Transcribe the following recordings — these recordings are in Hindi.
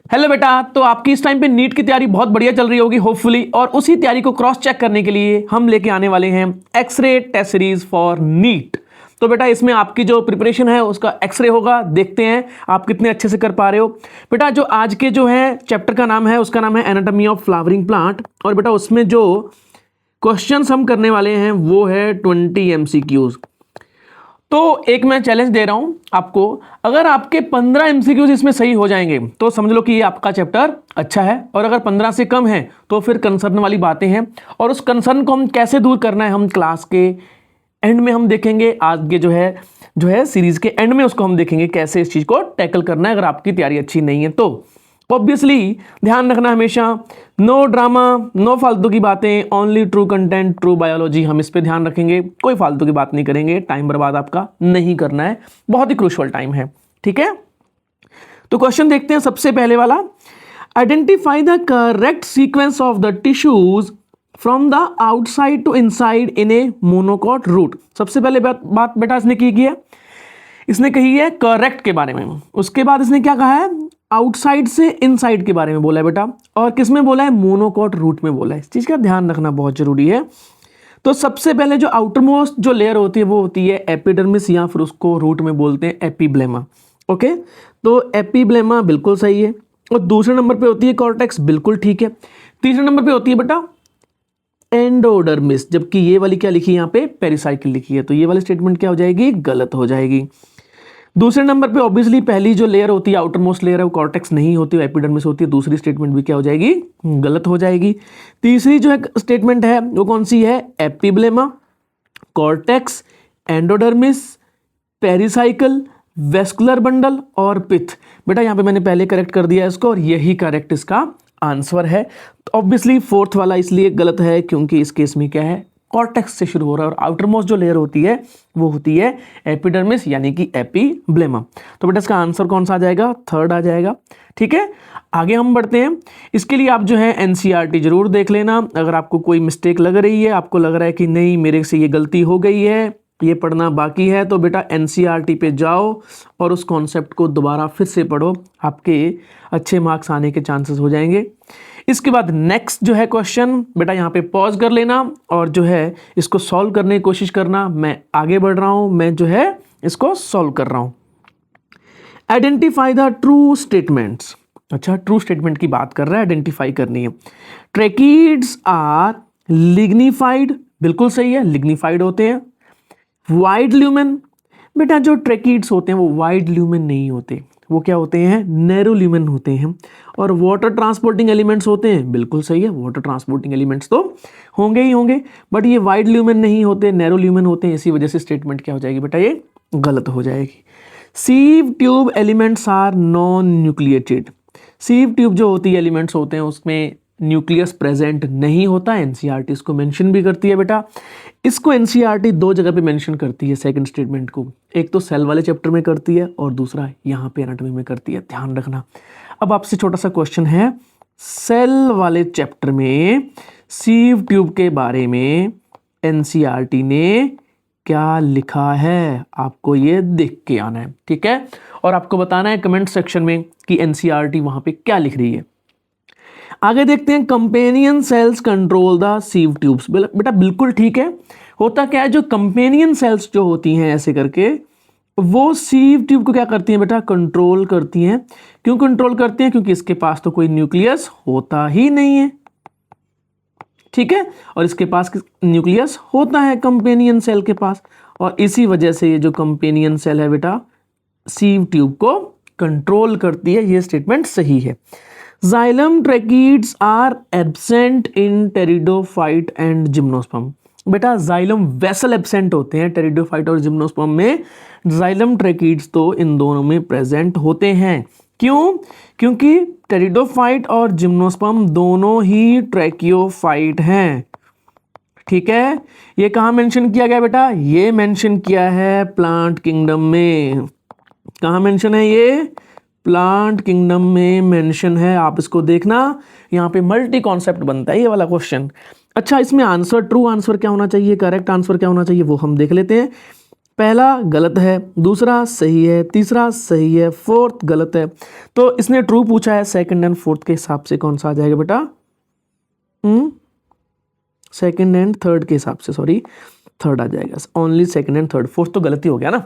हेलो बेटा, तो आपकी इस टाइम पे नीट की तैयारी बहुत बढ़िया चल रही होगी होपफुली, और उसी तैयारी को क्रॉस चेक करने के लिए हम लेके आने वाले हैं x ray test series for NEET. तो बेटा इसमें आपकी जो प्रिपरेशन है उसका एक्सरे होगा, देखते हैं आप कितने अच्छे से कर पा रहे हो। बेटा जो आज के जो है चैप्टर का नाम है उसका नाम है एनाटॉमी ऑफ फ्लावरिंग प्लांट, और बेटा उसमें जो क्वेश्चंस हम करने वाले हैं वो है 20 MCQs। तो एक मैं चैलेंज दे रहा हूं आपको, अगर आपके 15 MCQs इसमें सही हो जाएंगे तो समझ लो कि ये आपका चैप्टर अच्छा है, और अगर 15 से कम है तो फिर कंसर्न वाली बातें हैं, और उस कंसर्न को हम कैसे दूर करना है हम क्लास के एंड में हम देखेंगे। आगे जो है सीरीज के एंड में उसको हम देखेंगे कैसे इस चीज को टैकल करना है अगर आपकी तैयारी अच्छी नहीं है तो। ऑब्वियसली ध्यान रखना हमेशा, नो ड्रामा, नो फालतू की बातें, only true content, true biology, हम इस पे ध्यान रखेंगे, कोई फालतू की बात नहीं करेंगे, टाइम बर्बाद आपका नहीं करना है, बहुत ही क्रूशियल टाइम है, ठीक है। तो क्वेश्चन देखते हैं सबसे पहले वाला, identify the correct sequence of the tissues from the outside to inside in a monocot root. सबसे पहले बात बेटा इसने की है, इसने कही है करेक्ट के बारे में, उसके बाद इसने क्या कहा है, आउटसाइड से इनसाइड के बारे में बोला है बेटा, और किस में बोला है, मोनोकॉट रूट में बोला है। इस चीज का ध्यान रखना बहुत जरूरी है। तो सबसे पहले जो आउटर मोस्ट जो लेयर होती है वो होती है एपिडर्मिस, या फिर उसको रूट में बोलते हैं एपिब्लेमा। ओके, तो एपिब्लेमा बिल्कुल सही है, और दूसरे नंबर पे होती है कॉर्टेक्स, बिल्कुल ठीक है। तीसरे नंबर पे होती है बेटा एंडोडर्मिस, जबकि ये वाली क्या लिखी है यहाँ पे, पेरिसाइकिल लिखी है, तो ये वाली स्टेटमेंट क्या हो जाएगी, गलत हो जाएगी। दूसरे नंबर पे ऑब्वियसली पहली जो लेयर होती है आउटर मोस्ट लेयर है वो कॉर्टेक्स नहीं होती, वो एपिडर्मिस होती है, दूसरी स्टेटमेंट भी क्या हो जाएगी, गलत हो जाएगी। तीसरी जो है स्टेटमेंट है वो कौन सी है, epiblema, cortex, endodermis, pericycle, vascular bundle और पिथ। बेटा यहाँ पे मैंने पहले करेक्ट कर दिया इसको, और यही करेक्ट इसका आंसर है। तो ऑब्वियसली फोर्थ वाला इसलिए गलत है क्योंकि इस केस में क्या है, कॉर्टेक्स से शुरू हो रहा है, और आउटर मोस्ट जो लेयर होती है वो होती है एपिडर्मिस यानी कि एपिब्लेमा। तो बेटा इसका आंसर कौन सा आ जाएगा, थर्ड आ जाएगा, ठीक है। आगे हम बढ़ते हैं, इसके लिए आप जो है एनसीईआरटी जरूर देख लेना। अगर आपको कोई मिस्टेक लग रही है, आपको लग रहा है कि नहीं मेरे से ये गलती हो गई है, ये पढ़ना बाकी है, तो बेटा एनसीईआरटी पे जाओ और उस कॉन्सेप्ट को दोबारा फिर से पढ़ो, आपके अच्छे मार्क्स आने के चांसेस हो जाएंगे। इसके बाद नेक्स्ट जो है क्वेश्चन, बेटा यहाँ पे पॉज कर लेना और जो है इसको सॉल्व करने की कोशिश करना। मैं आगे बढ़ रहा हूं, मैं जो है इसको सॉल्व कर रहा हूं। Identify the true statements. अच्छा, ट्रू स्टेटमेंट की बात कर रहा है, आइडेंटिफाई करनी है। ट्रेकीड्स आर लिग्निफाइड, बिल्कुल सही है, लिग्निफाइड होते हैं। वाइड ल्यूमेन, बेटा जो ट्रेकीड्स होते हैं वो वाइड ल्यूमेन नहीं होते, वो क्या होते हैं, नैरो ल्यूमेन होते हैं। और वाटर ट्रांसपोर्टिंग एलिमेंट्स होते हैं, बिल्कुल सही है, वाटर ट्रांसपोर्टिंग एलिमेंट्स तो होंगे ही होंगे, बट ये वाइड ल्यूमेन नहीं होते, नैरो ल्यूमेन होते हैं, इसी वजह से स्टेटमेंट क्या हो जाएगी बेटा, ये गलत हो जाएगी। Sieve tube elements are non nucleated. Sieve tube जो होती है एलिमेंट्स होते हैं उसमें न्यूक्लियस प्रेजेंट नहीं होता, एनसीईआरटी इसको मेंशन भी करती है बेटा। इसको एनसीईआरटी दो जगह पे मेंशन करती है सेकंड स्टेटमेंट को, एक तो सेल वाले चैप्टर में करती है और दूसरा यहाँ पे एनाटॉमी में करती है, ध्यान रखना। अब आपसे छोटा सा क्वेश्चन है, सेल वाले चैप्टर में सीव ट्यूब के बारे में एनसीईआरटी ने क्या लिखा है, आपको ये देख के आना है, ठीक है, और आपको बताना है कमेंट सेक्शन में कि एनसीईआरटी वहां पे क्या लिख रही है। आगे देखते हैं, companion cells control the sieve tubes. बेटा बिल्कुल ठीक है, होता क्या है, जो कंपेनियन सेल्स जो होती हैं ऐसे करके वो सीव ट्यूब को क्या करती हैं बेटा, कंट्रोल करती हैं। क्यों कंट्रोल करती हैं, क्योंकि इसके पास तो कोई न्यूक्लियस होता ही नहीं है, ठीक है, और इसके पास न्यूक्लियस होता है कंपेनियन सेल के पास, और इसी वजह से ये जो कंपेनियन सेल है बेटा सीव ट्यूब को कंट्रोल करती है, ये स्टेटमेंट सही है। Xylem tracheids are absent in pteridophyte and gymnosperm. बेटा जाइलम वेसल एब्सेंट होते हैं टेरिडोफाइट और जिम्नोस्पर्म में, जाइलम ट्रैकीड्स तो इन दोनों में प्रेजेंट होते हैं। क्यों, क्योंकि टेरिडोफाइट और जिम्नोस्पर्म दोनों ही ट्रैकियोफाइट हैं, ठीक है। ये कहाँ मेंशन किया गया बेटा, ये मेंशन किया है प्लांट किंगडम में। कहाँ मेंशन है ये, प्लांट किंगडम में मेंशन है, आप इसको देखना, यहाँ पे मल्टी कॉन्सेप्ट बनता है ये वाला क्वेश्चन। अच्छा, इसमें आंसर, ट्रू आंसर क्या होना चाहिए, करेक्ट आंसर क्या होना चाहिए, वो हम देख लेते हैं। पहला गलत है, दूसरा सही है, तीसरा सही है, फोर्थ गलत है। तो इसने ट्रू पूछा है, सेकंड एंड फोर्थ के हिसाब से कौन सा आ जाएगा बेटा? सेकंड एंड थर्ड के हिसाब से, सॉरी थर्ड आ जाएगा, only second and third, fourth तो गलती हो गया ना।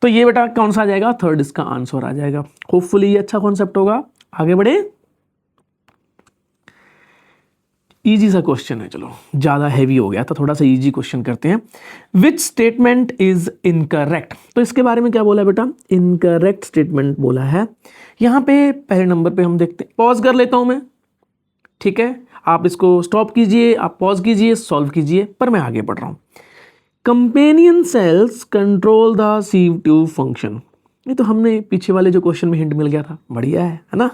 तो ये बेटा कौन सा आ जाएगा? थर्ड इसका आंसर आ जाएगा। होपफुली ये अच्छा कॉन्सेप्ट होगा। आगे बढ़े, इजी सा क्वेश्चन है, चलो ज़्यादा हैवी हो गया था, थोड़ा सा इजी क्वेश्चन करते हैं। Which statement is incorrect? तो इसके बारे में क्या बोला बेटा? इनकरेक्ट स्टेटमेंट बोला है। यहाँ पे पहले नंबर पे हम देखते हैं, पॉज कर लेता हूँ मैं, ठीक है, आप इसको स्टॉप कीजिए, आप पॉज कीजिए, सॉल्व कीजिए, पर मैं आगे बढ़ रहा हूँ। Companion cells control the sieve tube function, ये तो हमने पीछे वाले जो क्वेश्चन में हिंट मिल गया था, बढ़िया है ना।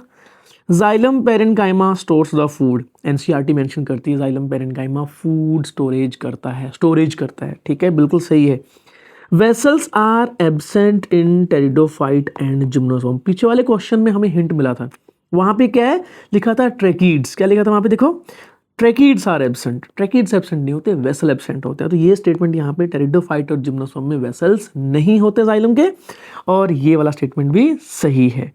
Xylem parenchyma stores the food, NCERT mention करती है जाइलम पेरेन्काइमा फूड स्टोरेज करता है, ठीक है, बिल्कुल सही है। Vessels are absent in pteridophyte and gymnosperm, पीछे वाले क्वेश्चन में हमें हिंट मिला था, वहां पे क्या है लिखा था? ट्रैकीड्स, क्या लिखा था वहां पे? देखो, tracheids are absent, tracheids absent नहीं होते, वेसल एब्सेंट होते हैं। तो ये स्टेटमेंट यहाँ पे टेरिडोफाइट और जिम्नोसोम में वेसल्स नहीं होते जाइलम के, और ये वाला स्टेटमेंट भी सही है।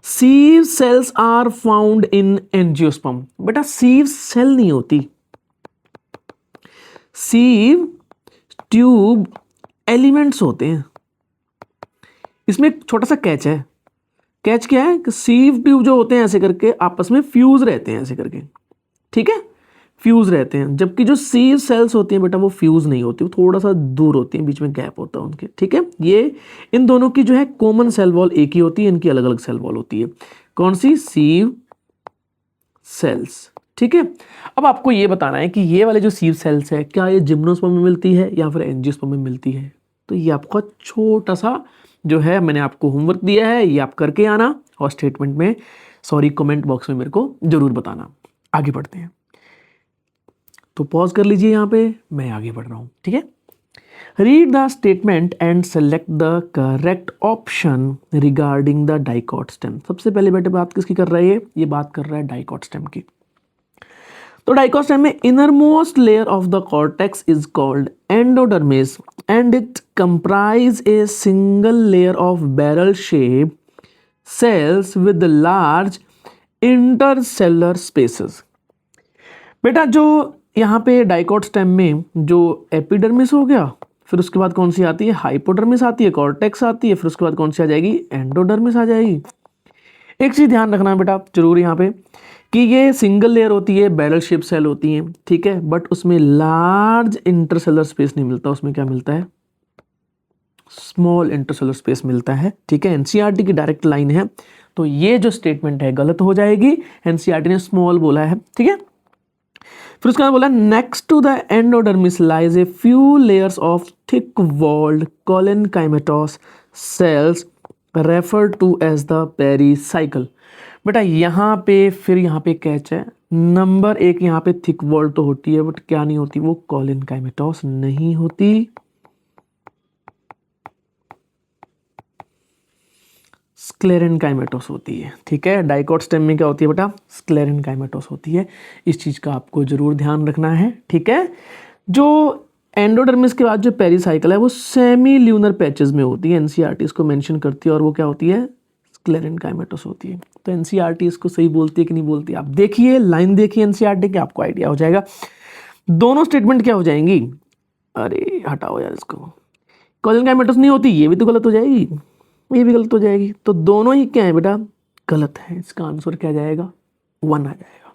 Sieve cells are found in angiosperm, बेटा सीव सेल नहीं होती, सीव ट्यूब एलिमेंट्स होते हैं। इसमें एक छोटा सा कैच है, कैच क्या है कि सीव ट्यूब जो होते हैं ऐसे करके आपस में फ्यूज रहते हैं, ऐसे करके, ठीक है, फ्यूज रहते हैं, जबकि जो सीव सेल्स होती हैं बेटा वो फ्यूज नहीं होती, वो थोड़ा सा दूर होती हैं, बीच में गैप होता है उनके, ठीक है। ये इन दोनों की जो है कॉमन सेल वॉल एक ही होती है, इनकी अलग अलग सेल वॉल होती है। कौन सी? सीव सेल्स, ठीक है। अब आपको ये बताना है कि ये वाले जो सीव सेल्स है क्या ये जिम्नोस्पर्म में मिलती है या फिर एंजियोस्पर्म में मिलती है। तो ये आपका छोटा सा जो है मैंने आपको होमवर्क दिया है, ये आप करके आना और स्टेटमेंट में सॉरी कमेंट बॉक्स में मेरे को जरूर बताना। आगे बढ़ते हैं, तो पॉज कर लीजिए यहाँ पे, मैं आगे बढ़ रहा हूँ, ठीक है। Read the statement and select the correct option regarding the dicot stem. सबसे पहले बेटे बात किसकी कर रहा है? ये बात कर रहा है डाइकॉट स्टेम की। तो डाइकॉट स्टेम में innermost layer of the cortex is called endodermis and it comprise a single layer of barrel shape cells with large intercellular spaces. बेटा जो यहाँ पे डाइकॉट स्टेम में जो एपिडर्मिस हो गया, फिर उसके बाद कौन सी आती है? हाइपोडर्मिस आती है, कॉर्टेक्स आती है, फिर उसके बाद कौन सी आ जाएगी? एंडोडर्मिस आ जाएगी। एक चीज ध्यान रखना बेटा जरूर यहाँ पे कि ये सिंगल लेयर होती है, बैरल शेप सेल होती है, ठीक है, बट उसमें लार्ज इंटरसेलुलर स्पेस नहीं मिलता, उसमें क्या मिलता है? स्मॉल इंटरसेलुलर स्पेस मिलता है, ठीक है। एनसीईआरटी की डायरेक्ट लाइन है, तो ये जो स्टेटमेंट है गलत हो जाएगी, एनसीईआरटी ने स्मॉल बोला है, ठीक है। फिर उसके बाद बोला next to the endodermis lies a few layers of thick walled collenchymatous cells refer to as the pericycle. बेटा यहाँ पे फिर यहाँ पे कैच है, नंबर एक, यहाँ पे थिक वॉल्ड तो होती है बट क्या नहीं होती? वो कोलेनकाइमेटोस नहीं होती, स्क्लेरेनकाइमेटोस होती है, ठीक है। डाइकॉट स्टेम में क्या होती है बेटा? स्क्लेरेनकाइमेटोस होती है। इस चीज का आपको जरूर ध्यान रखना है, ठीक है। जो एंडोडर्मिस के बाद जो पेरीसाइकिल है वो सेमी ल्यूनर पैचेस में होती है, एनसीईआरटी इसको मेंशन करती है, और वो क्या होती है? स्क्लेरेनकाइमेटोस होती है। तो एनसीईआरटी इसको सही बोलती है कि नहीं बोलती? आप देखिए, लाइन देखिए एनसीईआरटी की, आपको आइडिया हो जाएगा। दोनों स्टेटमेंट क्या हो जाएंगी? अरे हटाओ यार इसको, कोलेनकाइमेटोस नहीं होती, ये भी तो गलत हो जाएगी, ये भी गलत हो जाएगी। तो दोनों ही क्या है बेटा? गलत है। इसका आंसर क्या जाएगा? 1 आ जाएगा।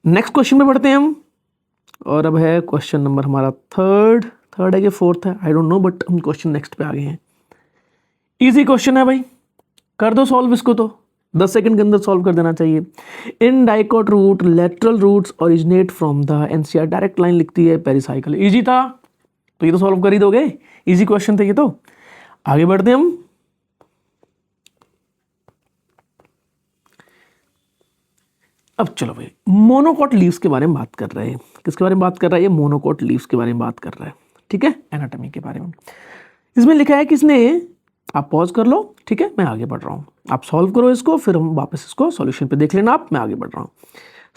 नेक्स्ट क्वेश्चन में बढ़ते हैं हम, और अब है क्वेश्चन नंबर हमारा थर्ड है कि फोर्थ है, आई डोंट नो, बट हम क्वेश्चन नेक्स्ट पे आ गए हैं। इजी क्वेश्चन है भाई, कर दो सॉल्व इसको, तो 10 सेकंड के अंदर सॉल्व कर देना चाहिए। In dicot root lateral roots originate from the NCERT, direct line लिखती है पेरीसाइकिल। इजी था तो ये तो सॉल्व कर ही दोगे, इजी क्वेश्चन थे ये तो। आगे बढ़ते हैं हम। अब चलो भाई, मोनोकॉट लीव्स के बारे में बात कर रहे हैं। किसके बारे में बात कर रहा है? ये मोनोकॉट लीव्स के बारे में बात कर रहा है, ठीक है, एनाटॉमी के बारे में। इसमें लिखा है किसने, आप पॉज कर लो, ठीक है, मैं आगे बढ़ रहा हूं, आप सॉल्व करो इसको, फिर हम वापस इसको सॉल्यूशन पे देख लेना आप, मैं आगे बढ़ रहा हूं।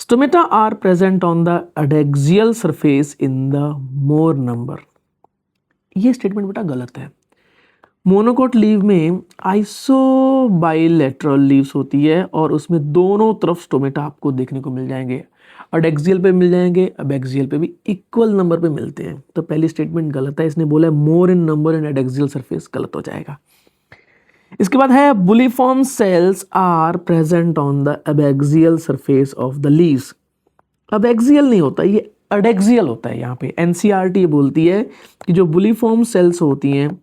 Stomata are present on the adaxial surface in the more number. ये स्टेटमेंट बेटा गलत है। मोनोकोट लीव में आइसोबाइलेटरल लीव्स होती है और उसमें दोनों तरफ स्टोमेटा आपको देखने को मिल जाएंगे, अडेक्सियल पे मिल जाएंगे, अबैक्सियल पे भी इक्वल नंबर पे मिलते हैं। तो पहली स्टेटमेंट गलत है, इसने बोला है more in number in adaxial surface, गलत हो जाएगा। इसके बाद है bulliform cells are present on the abaxial surface of the leaves. Abaxial नहीं होता, ये अडेक्सियल होता है। यहाँ पे एनसीईआरटी बोलती है कि जो बुलिफॉर्म सेल्स होती हैं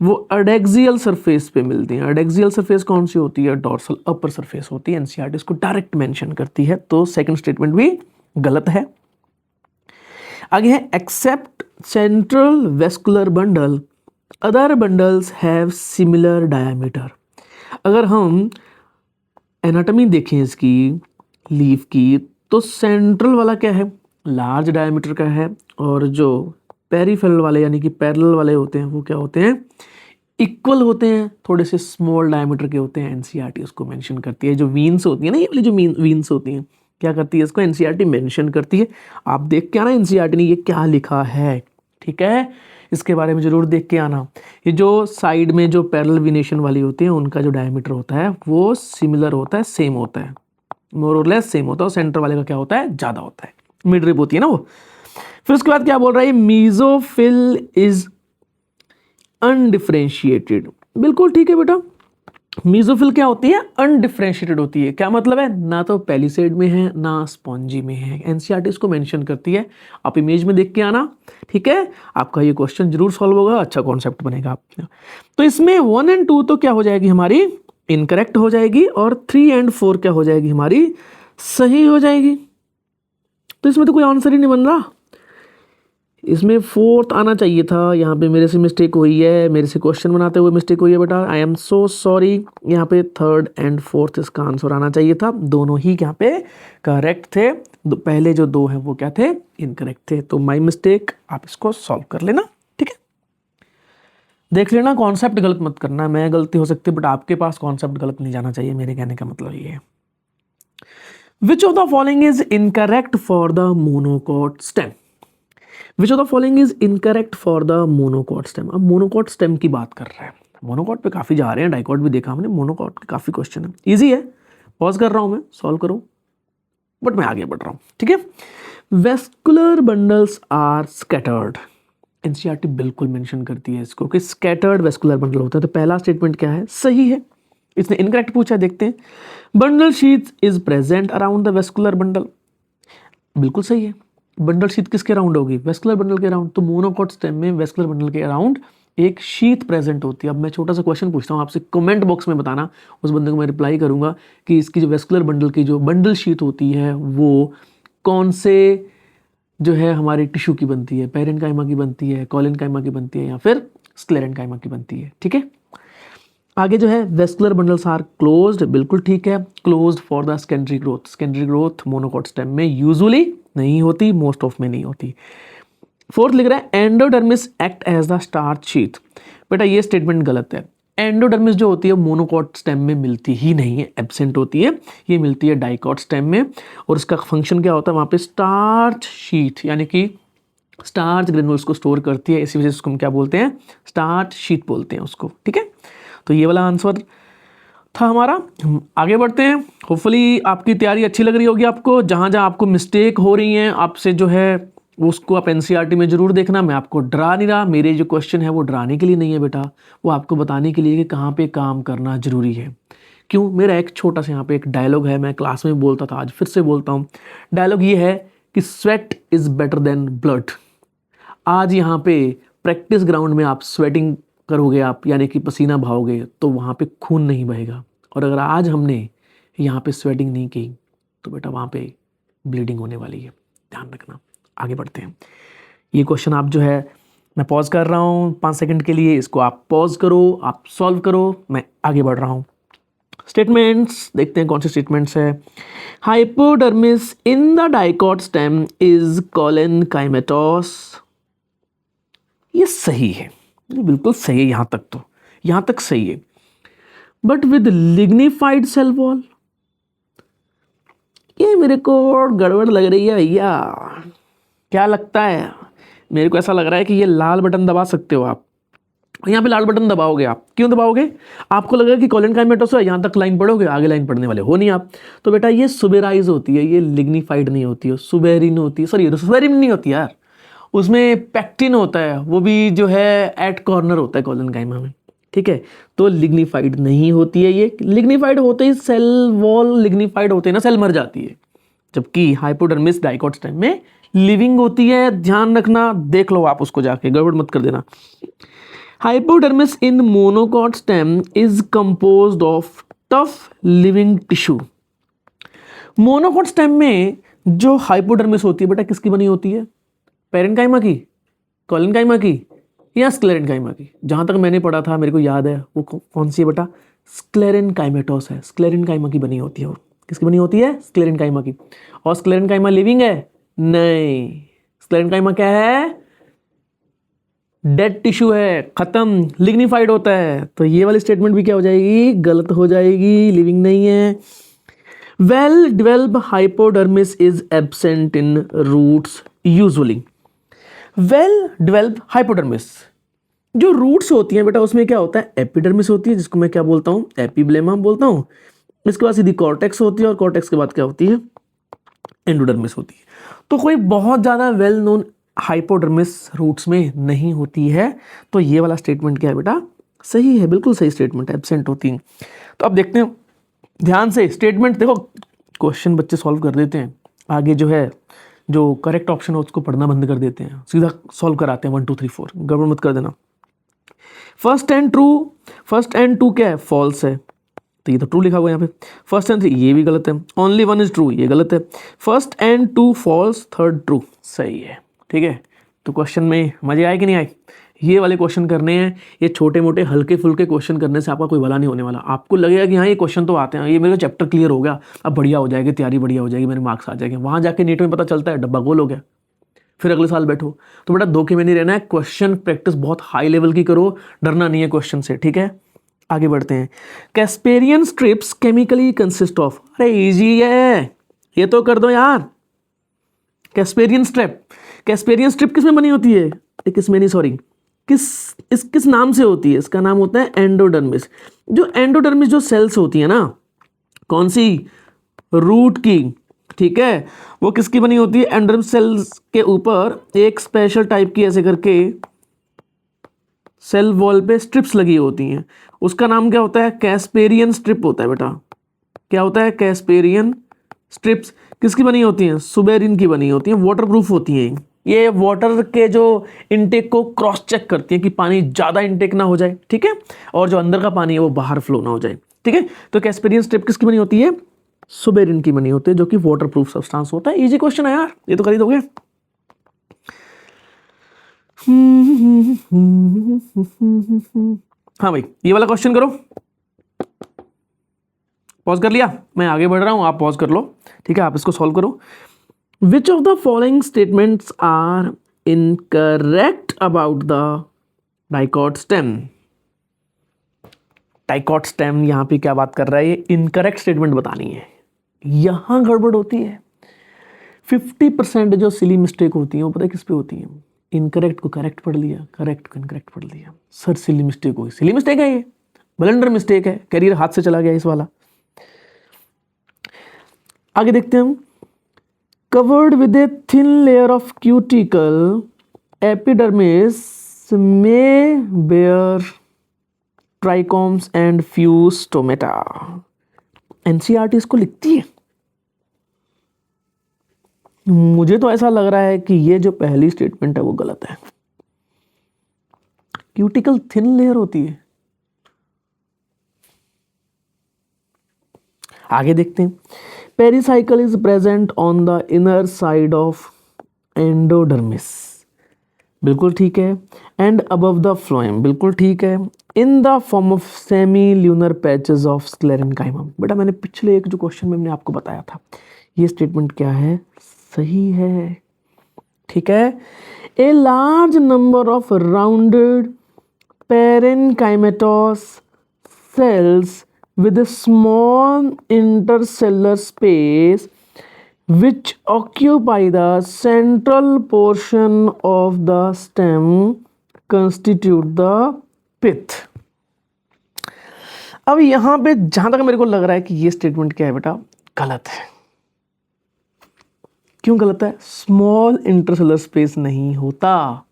वो अडेक्सियल सरफेस पे मिलती हैं। अडेक्सियल सरफेस कौन सी होती है? डोर्सल अपर सरफेस होती है। एनसीईआरटी इसको डायरेक्ट मेंशन करती है, तो सेकंड स्टेटमेंट भी गलत है। आगे है except central vascular bundle other bundles have similar diameter. अगर हम एनाटॉमी देखें इसकी लीफ की, तो सेंट्रल वाला क्या है? लार्ज डायमीटर का है, और जो पेरिफेरल वाले यानी कि पैरेलल वाले होते हैं वो क्या होते हैं? इक्वल होते हैं, थोड़े से स्मॉल डायमीटर के होते हैं। एनसीईआरटी उसको मेंशन करती है। जो वीन्स होती है ना, ये वाली जो वीन्स होती हैं, क्या करती है? इसको एनसीईआरटी मेंशन करती है। आप देख के आना एनसीईआरटी ने ये क्या लिखा है, ठीक है? इसके बारे में जरूर देख के आना। ये जो साइड में जो पैरेलल विनेशन वाली होती है उनका जो डायमीटर होता है वो सिमिलर होता है, सेम होता है, मोर और लेस सेम होता है। और सेंटर वाले का क्या होता है? ज़्यादा होता है, मिड रिब होती है ना वो। फिर उसके बाद क्या बोल रहा है? Mesophyll is undifferentiated. बिल्कुल ठीक है बेटा, मीजोफिल क्या होती है? अनडिफरेंशिएटेड होती है। क्या मतलब है? ना तो पेलिसेड में है ना स्पॉन्जी में है। एनसीईआरटी इसको मेंशन करती है। आप इमेज में देख के आना, ठीक है? आपका ये क्वेश्चन जरूर सॉल्व होगा, अच्छा कॉन्सेप्ट बनेगा आपका। तो इसमें 1 और 2 तो क्या हो जाएगी हमारी? इनकरेक्ट हो जाएगी, और 3 और 4 क्या हो जाएगी हमारी? सही हो जाएगी। तो इसमें तो कोई आंसर ही नहीं बन रहा। इसमें 4th आना चाहिए था, यहाँ पे मेरे से मिस्टेक हुई है, मेरे से क्वेश्चन बनाते हुए मिस्टेक हुई है बेटा, आई एम सो सॉरी। यहाँ पे 3rd और 4th इसका आंसर आना चाहिए था। दोनों ही यहाँ पे करेक्ट थे, पहले जो 2 हैं वो क्या थे? इनकरेक्ट थे। तो माई मिस्टेक, आप इसको सॉल्व कर लेना, ठीक है? देख लेना, कॉन्सेप्ट गलत मत करना। मैं गलती हो सकती है बट आपके पास कॉन्सेप्ट गलत नहीं जाना चाहिए, मेरे कहने का मतलब ये है। विच of the following is incorrect for the monocot stem? Which of the following is incorrect for the monocot stem? अब मोनोकोट स्टेम की बात कर रहे हैं, मोनोकोट पे काफी जा रहे हैं, डाइकोट भी देखा हमने, मोनोकोट के काफी क्वेश्चन है, इजी है। पॉज कर रहा हूं मैं, सॉल्व करो, बट मैं आगे बढ़ रहा हूं, ठीक है? Vascular bundles are scattered. NCERT बिल्कुल मेंशन करती है इसको कि स्कैटर्ड वेस्कुलर बंडल होता है। तो पहला स्टेटमेंट क्या है? सही है। इसने इनकरेक्ट पूछा है, देखते हैं। Bundle sheath is present around the vascular bundle, बिल्कुल सही है। बंडल शीथ किसके अराउंड होगी? वेस्कुलर बंडल के अराउंड। तो मोनोकोट स्टेम में वेस्कुलर बंडल के अराउंड एक शीथ प्रेजेंट होती है। अब मैं छोटा सा क्वेश्चन पूछता हूँ आपसे, कमेंट बॉक्स में बताना, उस बंदे को मैं रिप्लाई करूंगा कि इसकी जो वेस्कुलर बंडल की जो बंडल शीथ होती है वो कौन से जो है हमारे टिश्यू की बनती है? पेरेन्काइमा की बनती है, कोलेनकाइमा की बनती है, या फिर स्क्लेरेन्काइमा की बनती है, ठीक है? आगे जो है वेस्कुलर बंडल्स आर क्लोज्ड, बिल्कुल ठीक है, closed for the secondary growth. Secondary growth monocot stem में यूजुअली नहीं होती, मोस्ट ऑफ में नहीं होती। 4th लिख रहा है endodermis act as the starch sheath. बेटा ये स्टेटमेंट गलत है। एंडोडर्मिस जो होती है मोनोकोट स्टेम में मिलती ही नहीं है, एब्सेंट होती है। ये मिलती है डाइकोट स्टेम में, और इसका फंक्शन क्या होता है? वहाँ पे स्टार्च शीथ यानी कि स्टार्च ग्रेनुल्स को स्टोर करती है, इसी वजह से उसको हम क्या बोलते हैं? स्टार्च शीथ बोलते हैं उसको, ठीक है? तो ये वाला आंसर था हमारा। हम आगे बढ़ते हैं। होपफुली आपकी तैयारी अच्छी लग रही होगी आपको। जहाँ जहाँ आपको मिस्टेक हो रही हैं आपसे जो है उसको आप एनसीईआरटी में ज़रूर देखना। मैं आपको डरा नहीं रहा, मेरे जो क्वेश्चन है वो डराने के लिए नहीं है बेटा, वो आपको बताने के लिए कि कहाँ पे काम करना ज़रूरी है। क्यों? मेरा एक छोटा सा यहाँ पे एक डायलॉग है, मैं क्लास में बोलता था, आज फिर से बोलता हूँ। डायलॉग ये है कि sweat is better than blood. आज यहाँ पे प्रैक्टिस ग्राउंड में आप स्वेटिंग करोगे, आप यानी कि पसीना बहाओगे, तो वहाँ पे खून नहीं बहेगा। और अगर आज हमने यहाँ पे स्वेटिंग नहीं की तो बेटा वहाँ पे ब्लीडिंग होने वाली है, ध्यान रखना। आगे बढ़ते हैं। ये क्वेश्चन आप जो है, मैं पॉज कर रहा हूँ 5 सेकंड के लिए, इसको आप पॉज करो, आप सॉल्व करो, मैं आगे बढ़ रहा हूँ। स्टेटमेंट्स देखते हैं कौन से स्टेटमेंट्स है। Hypodermis in the dicot stem is collenchymatous. ये सही है, ये बिल्कुल सही है, यहाँ तक तो, यहाँ तक सही है। But with lignified cell wall, ये मेरे को गड़बड़ लग रही है भैया। क्या लगता है? मेरे को ऐसा लग रहा है कि ये लाल बटन दबा सकते हो आप, यहाँ पे लाल बटन दबाओगे आप, क्यों दबाओगे? आपको लगेगा कि कॉलन काइमेटोस है, यहाँ तक लाइन पढ़ोगे, आगे लाइन पढ़ने वाले हो नहीं आप। तो बेटा ये सुबेराइज होती है, ये लिग्निफाइड नहीं होती है, सुबेरिन होती है, सॉरी सुबेरिन नहीं होती यार, उसमें पैक्टिन होता है, वो भी जो है एट कॉर्नर होता है कॉलन काइमा में, ठीक है। तो लिग्निफाइड नहीं होती है ये, लिग्निफाइड होते ही सेल वॉल लिग्निफाइड होते हैं ना, सेल मर जाती है, जबकि हाइपोडर्मिस डाइकोट स्टेम में लिविंग होती है। ध्यान रखना, देख लो आप उसको जाके, गड़बड़ मत कर देना। Hypodermis in monocot stem is composed of tough living tissue. Monocot stem में जो हाइपोडर्मिस होती है बेटा किसकी बनी होती है? पेरेन्काइमा की, कॉलेनकाइमा की या स्क्लेरेनकाइमा की? जहां तक मैंने पढ़ा था, मेरे को याद है, वो कौन सी है बेटा? स्क्लेरेनकाइमेटोस है, स्क्लेरेनकाइमा की बनी होती है। और किसकी बनी होती है? स्क्लेरेनकाइमा की। और स्क्लेरेनकाइमा लिविंग है? नहीं, स्क्लेरेनकाइमा क्या है? डेड टिश्यू है, खत्म, लिग्निफाइड होता है। तो ये वाली स्टेटमेंट भी क्या हो जाएगी? गलत हो जाएगी, लिविंग नहीं है। Well developed hypodermis is absent in roots usually. Well developed hypodermis, जो रूट्स होती हैं बेटा उसमें क्या होता है? एपिडर्मिस होती है, जिसको मैं क्या बोलता हूँ? एपिब्लेमा बोलता हूँ। इसके बाद सीधी कॉर्टेक्स होती है, और कॉर्टेक्स के बाद क्या होती है? एंडोडर्मिस होती है। तो कोई बहुत ज़्यादा वेल नोन हाइपोडर्मिस रूट्स में नहीं होती है। तो ये वाला स्टेटमेंट क्या है बेटा? सही है, बिल्कुल सही स्टेटमेंट है, एब्सेंट होती है। तो अब देखते हैं ध्यान से स्टेटमेंट, देखो क्वेश्चन बच्चे सॉल्व कर देते हैं, आगे जो है जो करेक्ट ऑप्शन है उसको पढ़ना बंद कर देते हैं, सीधा सॉल्व कराते हैं 1 2 3 4, गड़बड़ मत कर देना। First and true, first and two क्या है? फॉल्स है, तो ये तो ट्रू लिखा हुआ है यहाँ पे। फर्स्ट एंड 3 ये भी गलत है। ओनली 1 इज ट्रू, ये गलत है। First and 2 false, third true, सही है, ठीक है। तो क्वेश्चन में मजे आए कि नहीं आए? ये वाले क्वेश्चन करने हैं, ये छोटे मोटे हल्के फुल्के क्वेश्चन करने से आपका कोई भला नहीं होने वाला। आपको लगेगा कि हाँ ये क्वेश्चन तो आते हैं, ये मेरा चैप्टर क्लियर हो गया, अब बढ़िया हो जाएगी तैयारी, बढ़िया हो जाएगी, मेरे मार्क्स आ जाएंगे। वहाँ जाके नीट में पता चलता है डब्बा गोल हो गया, फिर अगले साल बैठो। तो बेटा धोखे में नहीं रहना है, क्वेश्चन प्रैक्टिस बहुत हाई लेवल की करो, डरना नहीं है क्वेश्चन से, ठीक है। आगे बढ़ते हैं। Casparian strips chemically consist of, अरे इजी है, ये तो कर दो यार। कैस्पेरियन स्ट्रिप, कैस्पेरियन स्ट्रिप किस में बनी होती है? किस में नहीं, सॉरी, किस नाम से होती है? इसका नाम होता है एंडोडर्मिस। जो एंडोडर्मिस जो सेल्स होती है ना, कौन सी? रूट की, ठीक है, वो किसकी बनी होती है? एंडोडर्मिस सेल्स के ऊपर एक स्पेशल टाइप की ऐसे करके सेल वॉल पे स्ट्रिप्स लगी होती हैं, उसका नाम क्या होता है? कैस्पेरियन स्ट्रिप होता है बेटा। क्या होता है? Casparian strips. किसकी बनी होती हैं? सुबेरिन की बनी होती हैं, वाटरप्रूफ होती हैं। ये वाटर के जो इनटेक को क्रॉस चेक करती हैं कि पानी ज़्यादा इनटेक ना हो जाए, ठीक है, और जो अंदर का पानी है वो बाहर फ्लो ना हो जाए, ठीक है। तो कैस्पेरियन स्ट्रिप किसकी बनी होती है? सुबेरिन की बनी होती है, जो कि वाटरप्रूफ सब्सटेंस होता है। इजी क्वेश्चन है यार, ये तो कर ही दोगे। हाँ भाई, ये वाला क्वेश्चन करो। पॉज कर लिया, मैं आगे बढ़ रहा हूं, आप पॉज कर लो, ठीक है, आप इसको सॉल्व करो। Which of the following statements are incorrect about the dicot stem? Dicot stem यहां पे क्या बात कर रहा है? ये इनकरेक्ट स्टेटमेंट बतानी है, यहां गड़बड़ होती है। 50% जो सिली मिस्टेक होती है वो पता है किस पे होती है? इनकरेक्ट को करेक्ट पढ़ लिया, करेक्ट को इनकरेक्ट पढ़ लिया, सर सिली मिस्टेक हुई। सिली मिस्टेक है ये, ब्लंडर मिस्टेक है, कैरियर हाथ से चला गया इस वाला। आगे देखते हैं हम। Covered with a thin layer of cuticle, epidermis में bear trichomes and few stomata. NCERT इसको लिखती है। मुझे तो ऐसा लग रहा है कि ये जो पहली स्टेटमेंट है वो गलत है। क्यूटिकल थिन लेयर होती है। आगे देखते हैं। Pericycle is present on the inner side of endodermis, बिल्कुल ठीक है। एंड अबव द फ्लोएम, बिल्कुल ठीक है। In the form of semi lunar patches of sclerenchyma. बेटा मैंने पिछले एक जो क्वेश्चन में मैंने आपको बताया था, ये स्टेटमेंट क्या है? सही है, ठीक है। A large number of rounded parenchymatous cells with a small intercellular space which occupy the central portion of the stem constitute the pith। अब यहां पे जहां तक मेरे को लग रहा है कि ये स्टेटमेंट क्या है बेटा, गलत है। क्यों गलत है? स्मॉल इंटरसेलुलर स्पेस नहीं होता,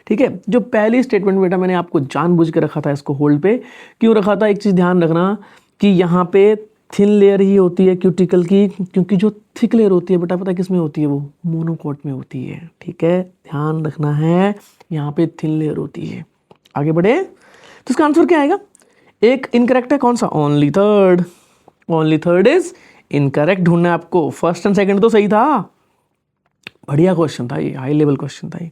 ठीक है। जो पहली स्टेटमेंट बेटा मैंने आपको जानबूझ के रखा था इसको होल्ड पे, क्यों रखा था? एक चीज ध्यान रखना कि यहाँ पे थिन लेयर ही होती है क्यूटिकल की, क्योंकि जो थिक लेयर होती है बेटा पता किस में होती है? वो मोनोकॉट में होती है, ठीक है, ध्यान रखना है। यहाँ पे थिन लेयर होती है। आगे बढ़े तो इसका आंसर क्या आएगा? एक इनकरेक्ट है, कौन सा? Only third. Only third is incorrect ढूंढना है आपको। फर्स्ट एंड सेकंड तो सही था, बढ़िया क्वेश्चन था ये, हाई लेवल क्वेश्चन था ये,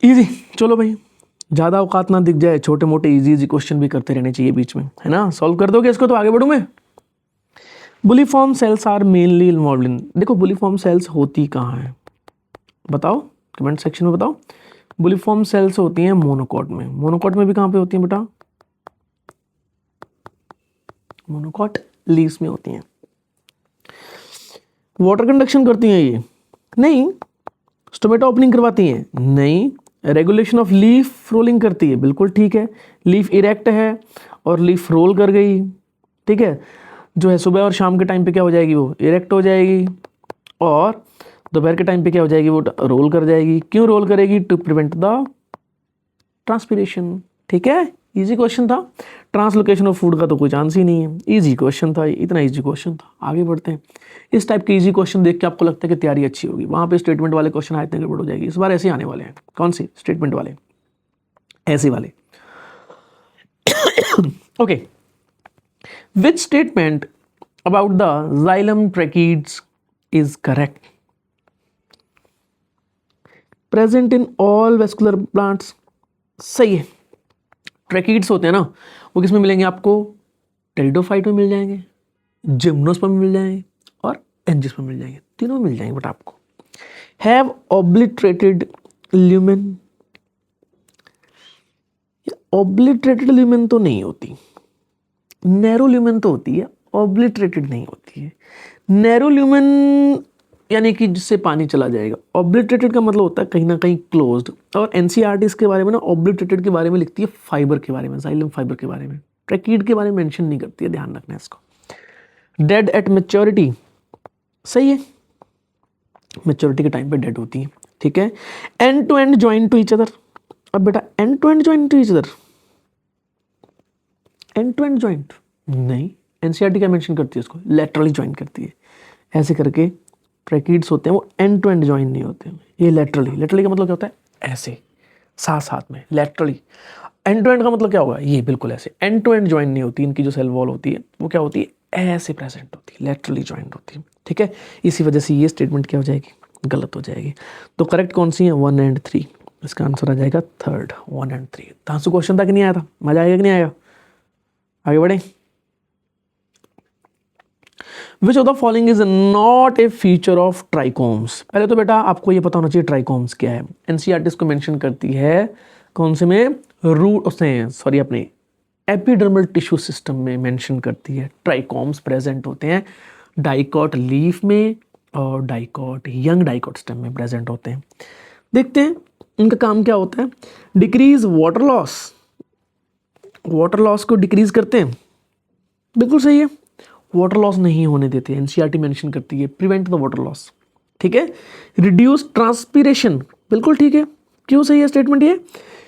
इजी। चलो भाई, ज़्यादा औकात ना दिख जाए, छोटे मोटे इजी क्वेश्चन भी करते रहने चाहिए बीच में, है ना। सॉल्व कर दोगे इसको तो आगे बढ़ूँ मैं। Bulliform cells are mainly involve in, देखो बुलिफॉर्म सेल्स होती कहाँ है बताओ, कमेंट सेक्शन में बताओ। बुलिफॉर्म सेल्स होती हैं मोनोकॉट में। मोनोकॉट में भी कहाँ पे होती हैं बेटा? मोनोकॉट लीव्स में होती हैं। वाटर कंडक्शन करती हैं ये? नहीं। स्टोमेटा ओपनिंग करवाती हैं? नहीं। रेगुलेशन ऑफ लीफ रोलिंग करती है? बिल्कुल ठीक है। लीफ इरेक्ट है और लीफ रोल कर गई, ठीक है, जो है सुबह और शाम के टाइम पे क्या हो जाएगी? वो इरेक्ट हो जाएगी, और दोपहर के टाइम पे क्या हो जाएगी? वो रोल कर जाएगी। क्यों रोल करेगी? टू प्रिवेंट द ट्रांसपीरेशन, ठीक है। इजी क्वेश्चन था। ट्रांसलोकेशन ऑफ फूड का तो कोई चांस ही नहीं है, इजी क्वेश्चन था, इतना इजी क्वेश्चन था। आगे बढ़ते हैं। इस टाइप के इजी क्वेश्चन देख के आपको लगता है कि तैयारी अच्छी होगी, वहाँ पे स्टेटमेंट वाले क्वेश्चन आए थे गड़बड़ हो जाएगी। इस बार ऐसे आने वाले हैं। कौन सी? स्टेटमेंट वाले, ऐसे वाले। Okay, which statement about the xylem tracheids is correct? Present in all vascular plants, सही है। ट्रैकिड्स होते हैं ना, वो किस में मिलेंगे आपको? टेरिडोफाइट में मिल जाएंगे, जिम्नोस्पर्म में मिल जाएंगे, और एंजियोस्पर्म में मिल जाएंगे, तीनों मिल जाएंगे बट आपको। Have obliterated lumen, obliterated lumen तो नहीं होती, नैरो ल्यूमेन तो होती है, ऑब्लिटरेटेड नहीं होती है। नैरो ल्यूमेन यानी कि जिससे पानी चला जाएगा। ऑब्लिटरेटेड का मतलब होता है कहीं ना कहीं क्लोज्ड। और एनसीईआरटी इसके बारे में ना ऑब्लिटरेटेड के बारे में लिखती है फाइबर के बारे में, जाइलम फाइबर के बारे में, ट्रैकिड के बारे में मेंशन नहीं करती है, ध्यान रखना है इसको। डेड एट मैच्योरिटी, सही है, मैच्योरिटी के टाइम पे डेड होती है, ठीक है। End to end join to each other, अब बेटा end to end join to each other, end to end joint नहीं, एनसीईआरटी क्या मेंशन करती है इसको? लेटरली ज्वाइन करती है। ऐसे करके ट्रैकिड्स होते हैं वो एंड टू एंड ज्वाइन नहीं होते हैं, ये लेटरली। लेटरली का मतलब क्या होता है? ऐसे साथ साथ में, लेटरली। एंड टू एंड का मतलब क्या होगा? ये बिल्कुल ऐसे। एंड टू एंड ज्वाइन नहीं होती, इनकी जो सेल वॉल होती है वो क्या होती है? ऐसे प्रेजेंट होती है, लेटरली ज्वाइंट होती है, ठीक है। इसी वजह से ये स्टेटमेंट क्या हो जाएगी? गलत हो जाएगी। तो करेक्ट कौन सी है? 1 and 3, इसका आंसर आ जाएगा थर्ड, 1 and 3। धांसू क्वेश्चन तक नहीं आया था, मजा आएगा कि नहीं आएगा? आगे बढ़े। विच of the following is not a feature of trichomes? पहले तो बेटा आपको ये पता होना चाहिए ट्राइकोम्स क्या है। एनसीईआरटी इसको मेंशन करती है कौन से में? रूट, उसने सॉरी अपने एपिडर्मल टिश्यू सिस्टम में मेंशन करती है। ट्राइकोम्स प्रेजेंट होते हैं डाइकॉट लीफ में और डाइकॉट, यंग डाइकॉट स्टेम में प्रेजेंट होते हैं। देखते हैं इनका काम क्या होता है। Decrease water loss, water loss को डिक्रीज करते हैं, बिल्कुल सही है। वाटर लॉस नहीं होने देते, एनसीईआरटी मेंशन करती है प्रिवेंट द वाटर लॉस, ठीक है। रिड्यूस ट्रांसपीरेशन, बिल्कुल ठीक है। क्यों सही है स्टेटमेंट ये?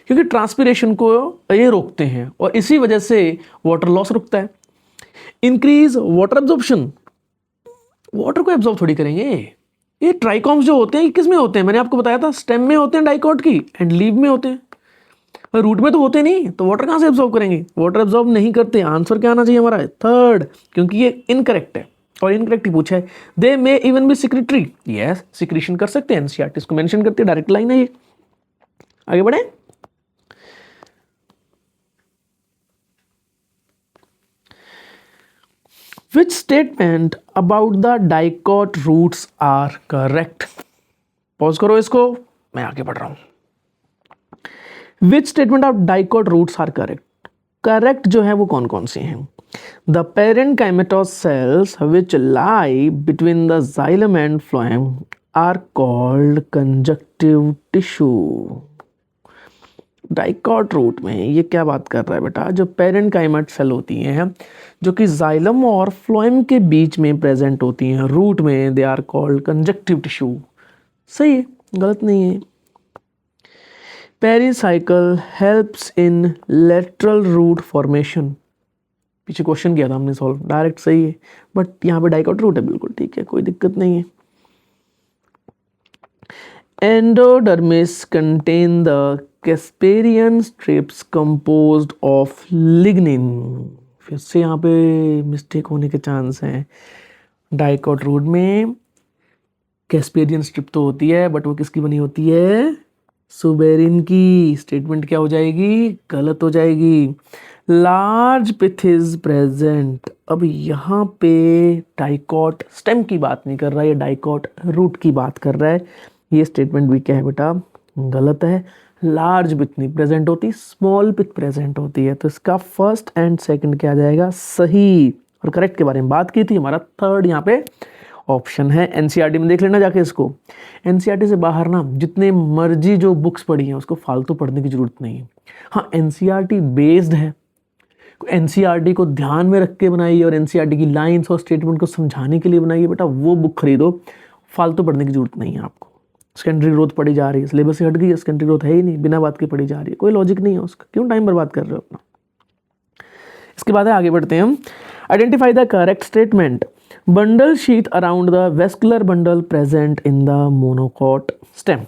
क्योंकि ट्रांसपीरेशन को ये रोकते हैं और इसी वजह से वाटर लॉस रुकता है। इंक्रीज वाटर एब्जॉर्प्शन, वाटर को एब्जॉर्ब थोड़ी करेंगे। ये ट्राइकोम्स जो होते हैं ये किस में होते हैं? मैंने आपको बताया था स्टेम में होते हैं डाइकॉट की, एंड लीव में होते हैं, रूट में तो होते नहीं, तो वाटर कहाँ से एब्जॉर्ब करेंगे? वाटर एब्जॉर्ब नहीं करते। आंसर क्या आना चाहिए हमारा? थर्ड, क्योंकि ये इनकरेक्ट है और इनकरेक्ट ही पूछा है। They may even be secretory, yes secretion कर सकते हैं, एनसीईआरटी इसको मेंशन करती है, डायरेक्ट लाइन है ये। आगे बढ़े। Which statement about the dicot roots are correct? Pause करो इसको, मैं आगे बढ़ रहा हूं। Which statement of dicot roots are correct? Correct जो है वो कौन कौन सी हैं? The parenchymatous cells which lie between the xylem and phloem are called conjunctive tissue. Dicot root में ये क्या बात कर रहा है बेटा, जो पेरेंट काइमेट सेल होती हैं जो कि जाइलम और फ्लोएम के बीच में प्रेजेंट होती हैं रूट में, they are called conjunctive tissue. सही है, गलत नहीं है। Pericycle helps in lateral root formation, पीछे क्वेश्चन किया था हमने सॉल्व, डायरेक्ट सही है, बट यहाँ पे डाइकॉट रूट है, बिल्कुल ठीक है, कोई दिक्कत नहीं है। Endodermis contain the Casparian strips composed of lignin. फिर से यहाँ पे मिस्टेक होने के चांस हैं। डाइकॉट रूट में कैस्पेरियन स्ट्रिप तो होती है, बट वो किसकी बनी होती है, सुबेरिन की। स्टेटमेंट क्या हो जाएगी, गलत हो जाएगी। लार्ज पिथ इज प्रेजेंट, अब यहाँ पे डाइकॉट स्टेम की बात नहीं कर रहा है, ये डाइकॉट रूट की बात कर रहा है। ये स्टेटमेंट भी क्या है बेटा, गलत है। लार्ज पिथ नहीं प्रेजेंट होती, स्मॉल पिथ प्रेजेंट होती है। तो इसका फर्स्ट एंड सेकंड क्या आ जाएगा, सही। और करेक्ट के बारे में बात की थी, हमारा थर्ड यहाँ पे ऑप्शन है। एनसीईआरटी में देख लेना जाके इसको। एनसीईआरटी से बाहर ना जितने मर्जी जो बुक्स पढ़ी हैं उसको फालतू पढ़ने की जरूरत नहीं है। हाँ, एनसीईआरटी बेस्ड है, एनसीईआरटी को ध्यान में रख के बनाई है और एनसीईआरटी की लाइंस और स्टेटमेंट को समझाने के लिए बनाई है। बेटा वो बुक खरीदो, फालतू पढ़ने की जरूरत नहीं है आपको। सेकेंडरी ग्रोथ पढ़ी जा रही है, सिलेबस से हट गई है, सेकेंडरी ग्रोथ है ही नहीं, बिना बात के पढ़ी जा रही है, कोई लॉजिक नहीं है उसका, क्यों टाइम बर्बाद कर रहे हो अपना। इसके बाद आगे बढ़ते हैं हम। Identify the correct statement. Bundle sheath around the vascular bundle present in the monocot stem.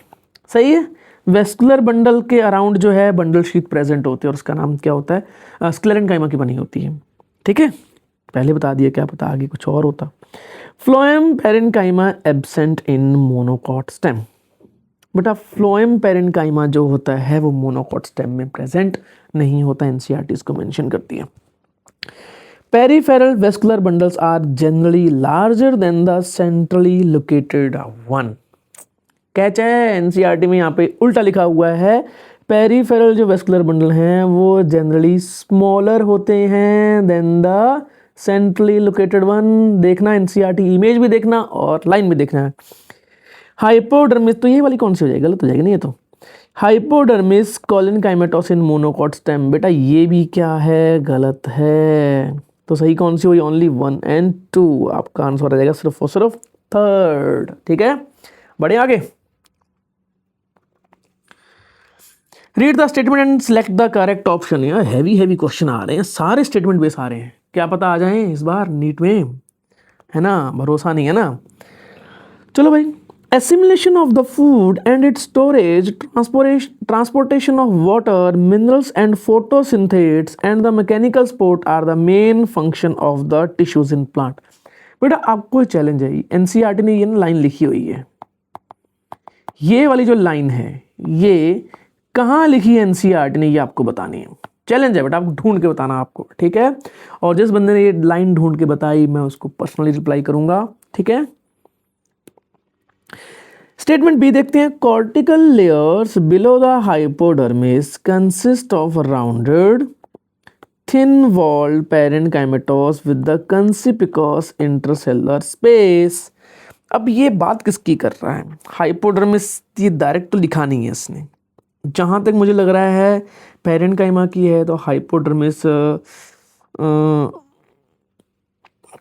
सही है, वेस्कुलर बंडल के अराउंड जो है बंडल शीथ प्रेजेंट होती है और उसका नाम क्या होता है, स्क्लेरेंकाइमा की बनी होती है। ठीक है, पहले बता दिया, क्या पता आगे कुछ और होता। Phloem parenchyma absent in monocot stem. बेटा फ्लोएम पेरेंकाइमा जो होता है वो मोनोकॉट स्टेम में प्रेजेंट नहीं होता, एनसीईआरटी इसको मेंशन करती है। Peripheral vascular bundles are generally larger than the centrally located one. Catch है, एनसीईआरटी में यहाँ पे उल्टा लिखा हुआ है, पेरिफेरल जो वेस्कुलर बंडल हैं वो जनरली स्मॉलर होते हैं than the centrally located one. देखना एनसीईआरटी, इमेज भी देखना और लाइन भी देखना है। हाइपोडर्मिस, तो ये वाली कौन सी हो जाएगी, गलत हो जाएगी नहीं ये तो। हाइपोडर्मिस कोलिनकाइमेटोस इन मोनोकॉट स्टेम, बेटा ये भी क्या है, गलत है। तो सही कौन सी हुई, ओनली 1 and 2, आपका आंसर आ जाएगा सिर्फ और सिर्फ थर्ड। ठीक है, बढ़े आगे। Read the statement and select the correct option. यार हैवी क्वेश्चन आ रहे हैं, सारे स्टेटमेंट बेस आ रहे हैं, क्या पता आ जाए इस बार नीट में, है ना, भरोसा नहीं है ना। चलो भाई, assimilation of the food and its storage, transportation of water, minerals and photosynthesis and the mechanical support are the main function of the tissues in plant। बेटा आपको चैलेंज है, एनसीईआरटी ने ये ना लाइन लिखी हुई है, ये वाली जो लाइन है ये कहाँ लिखी है एनसीईआरटी ने, ये आपको बतानी है। चैलेंज है बेटा, आपको ढूंढ के बताना आपको, ठीक है। और जिस बंदे ने ये लाइन ढूंढ के बताई मैं उसको पर्सनली रिप्लाई करूंगा, ठीक है। स्टेटमेंट बी देखते हैं। Cortical layers below the hypodermis consist of rounded thin walled parenchymatous with the conspicuous intercellular space. अब ये बात किसकी कर रहा है, हाइपोडर्मिस, ये डायरेक्ट तो लिखा नहीं है इसने, जहाँ तक मुझे लग रहा है पेरेन्काइमा की है तो hypodermis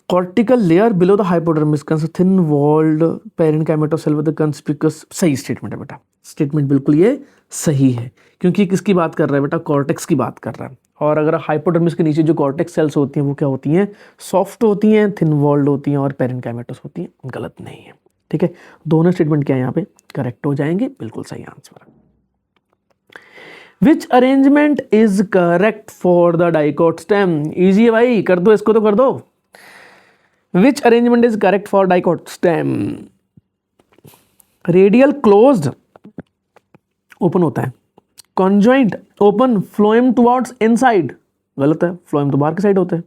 cortical layer below the hypodermis thin walled parenchymatous cell with the conspicuous. सही स्टेटमेंट है बेटा, स्टेटमेंट बिल्कुल ये सही है, क्योंकि किसकी बात कर रहा है बेटा, कॉर्टेक्स की बात कर रहा है। और अगर हाइपोडर्मिस के नीचे जो कॉर्टेक्स सेल्स होती हैं वो क्या होती हैं, सॉफ्ट होती हैं, थिन वॉल्ड होती हैं और पेरेन्काइमेटोस होती हैं। गलत नहीं है, ठीक है। दोनों स्टेटमेंट क्या है यहाँ पे करेक्ट हो जाएंगे, बिल्कुल सही answer. Which arrangement is correct for the dicot stem. Easy है भाई, कर दो इसको तो कर दो। Which arrangement is correct for dicot stem? Radial closed, open होता है, conjoint open, phloem towards inside, गलत है, phloem तो बाहर की साइड होता है।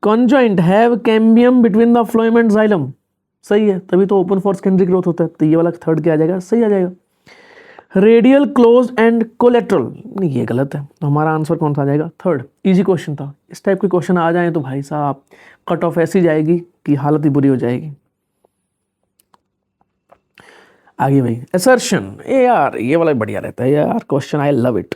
Conjoint have cambium between the phloem and xylem, सही है, तभी तो open for secondary growth होता है। तो ये वाला थर्ड क्या आ जाएगा, सही आ जाएगा। रेडियल क्लोज एंड कोलेट्रल, नहीं ये गलत है, तो हमारा आंसर कौन सा आ जाएगा? थर्ड। इजी क्वेश्चन था, इस टाइप के क्वेश्चन आ जाएं तो भाई साहब कट ऑफ ऐसी जाएगी कि हालत ही बुरी हो जाएगी। आगे भाई असर्शन, ये यार ये वाला बढ़िया रहता है यार question, I love it.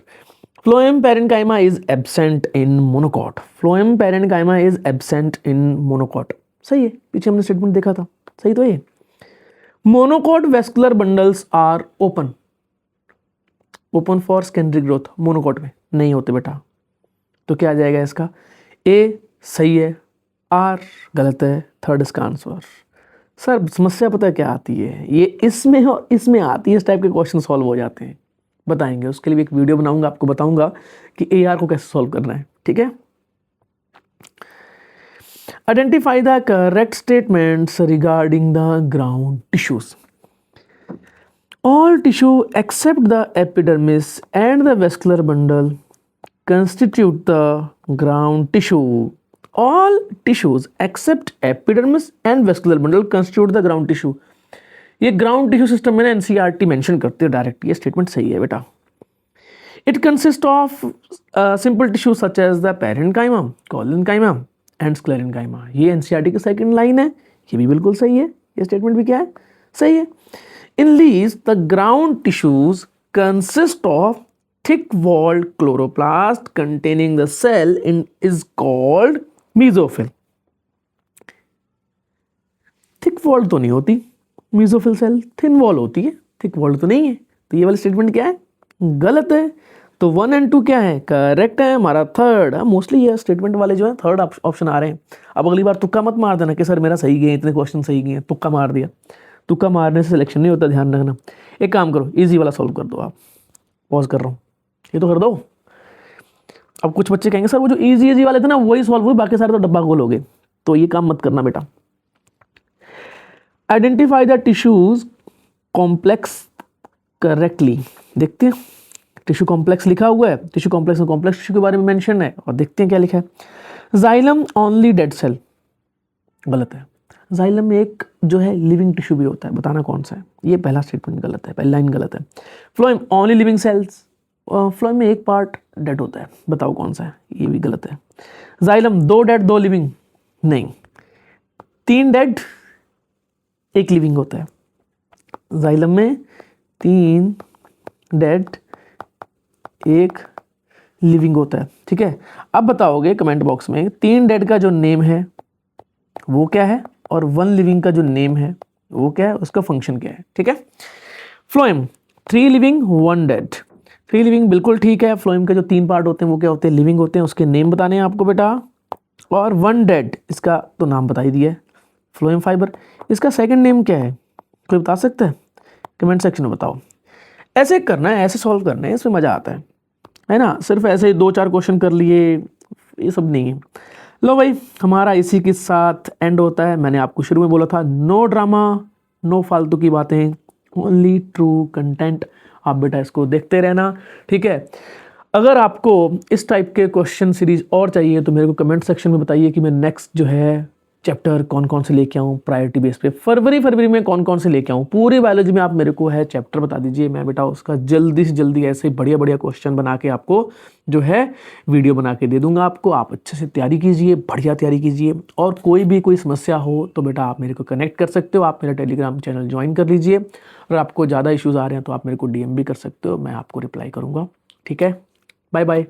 Phloem parenchyma is absent in monocot. Phloem parenchyma is absent in monocot, सही है, पीछे हमने स्टेटमेंट देखा था, सही तो ये। Monocot vascular bundles are open, open for secondary growth, monocot में नहीं होते बेटा, तो क्या आ जाएगा इसका? ए सही है, आर गलत है, थर्ड इसका आंसर। सर समस्या पता है क्या आती है, ये इसमें और इसमें आती है, इस टाइप के क्वेश्चन सॉल्व हो जाते हैं, बताएंगे उसके लिए भी एक वीडियो बनाऊंगा, आपको बताऊंगा कि ए आर को कैसे सॉल्व करना है, ठीक है। Identify the correct statements regarding the ground tissues. All tissue except the epidermis and the vascular bundle constitute the ground tissue. All tissues except epidermis and vascular bundle constitute the ground tissue. ये ग्राउंड टिश्यू सिस्टम में ना एनसीईआरटी मेंशन करती है डायरेक्ट, ये स्टेटमेंट सही है बेटा। It consist of simple tissue such as the parenchyma, collenchyma and sclerenchyma. ये एनसीईआरटी की सेकंड लाइन है, ये भी बिल्कुल सही है, ये स्टेटमेंट भी क्या है? सही है। In leaves, the ground tissues consist of thick-walled chloroplast containing the cell is called mesophyll. Thick-walled तो नहीं होती mesophyll cell, thin wall होती है, thick-walled तो नहीं है, तो ये वाला स्टेटमेंट क्या है? गलत है। तो 1 और 2 क्या है? करेक्ट है हमारा थर्ड। मोस्टली ये स्टेटमेंट वाले जो है थर्ड ऑप्शन आ रहे हैं। अब अगली बार तुक्का मत मार देना कि सर मेरा सही गए, इतने क्वेश्चन सही गए, तुक्का मार दिया। तुक्का मारने से सिलेक्शन नहीं होता, ध्यान रखना। एक काम करो, इजी वाला सॉल्व कर दो आप। पॉज कर रहा हूँ, ये तो कर दो। अब कुछ बच्चे कहेंगे सर वो जो इजी वाले थे ना वही सॉल्व हुए, बाकी सारे तो डब्बा गोल हो गए, तो ये काम मत करना बेटा। Identify the tissues complex correctly. देखते हैं टिश्यू कॉम्प्लेक्स लिखा हुआ है, टिश्यू कॉम्प्लेक्स में कॉम्प्लेक्स टिश्यू के बारे में मेंशन है, और देखते हैं क्या लिखा है। जाइलम ओनली डेड सेल, गलत है। जाइलम में एक जो है लिविंग टिश्यू भी होता है, बताना कौन सा है? ये पहला स्टेटमेंट गलत है, पहली लाइन गलत है। Phloem only living cells, phloem में एक पार्ट डेड होता है, बताओ कौन सा है? ये भी गलत है। जाइलम 2 डेड 2 लिविंग, नहीं, 3 डेड 1 लिविंग होता है। जाइलम में 3 डेड 1 लिविंग होता है, ठीक है। अब बताओगे कमेंट बॉक्स में 3 डेड का जो नेम है वो क्या है, और 1 लिविंग का जो नेम है वो क्या है, उसका फंक्शन क्या है, ठीक है। फ्लोएम 3 लिविंग 1 डेड, 3 लिविंग बिल्कुल ठीक है। फ्लोएम के जो 3 पार्ट होते हैं वो क्या होते हैं? लिविंग होते हैं, उसके नेम बताने हैं आपको बेटा। और 1 डेड, इसका तो नाम बता ही दिया है, फ्लोएम फाइबर। इसका सेकंड नेम क्या है, कोई बता सकता है? कमेंट सेक्शन में बताओ। ऐसे करना है, ऐसे सॉल्व करना है, इसमें मज़ा आता है ना। सिर्फ ऐसे 2-4 क्वेश्चन कर लिए, ये सब नहीं है। लो भाई, हमारा इसी के साथ एंड होता है। मैंने आपको शुरू में बोला था नो ड्रामा, नो फालतू की बातें, ओनली ट्रू कंटेंट। आप बेटा इसको देखते रहना, ठीक है। अगर आपको इस टाइप के क्वेश्चन सीरीज और चाहिए तो मेरे को कमेंट सेक्शन में बताइए कि मैं नेक्स्ट जो है चैप्टर कौन कौन से लेके आऊँ प्रायोरिटी बेस पे। फरवरी में कौन कौन से लेके आऊँ, पूरी बायोलॉजी में आप मेरे को है चैप्टर बता दीजिए, मैं बेटा उसका जल्दी से जल्दी ऐसे बढ़िया क्वेश्चन बना के आपको जो है वीडियो बना के दे दूंगा आपको। आप अच्छे से तैयारी कीजिए, बढ़िया तैयारी कीजिए, और कोई समस्या हो तो बेटा आप मेरे को कनेक्ट कर सकते हो। आप मेरा टेलीग्राम चैनल ज्वाइन कर लीजिए, और आपको ज़्यादा इश्यूज़ आ रहे हैं तो आप मेरे को DM भी कर सकते हो, मैं आपको रिप्लाई करूँगा, ठीक है। Bye bye.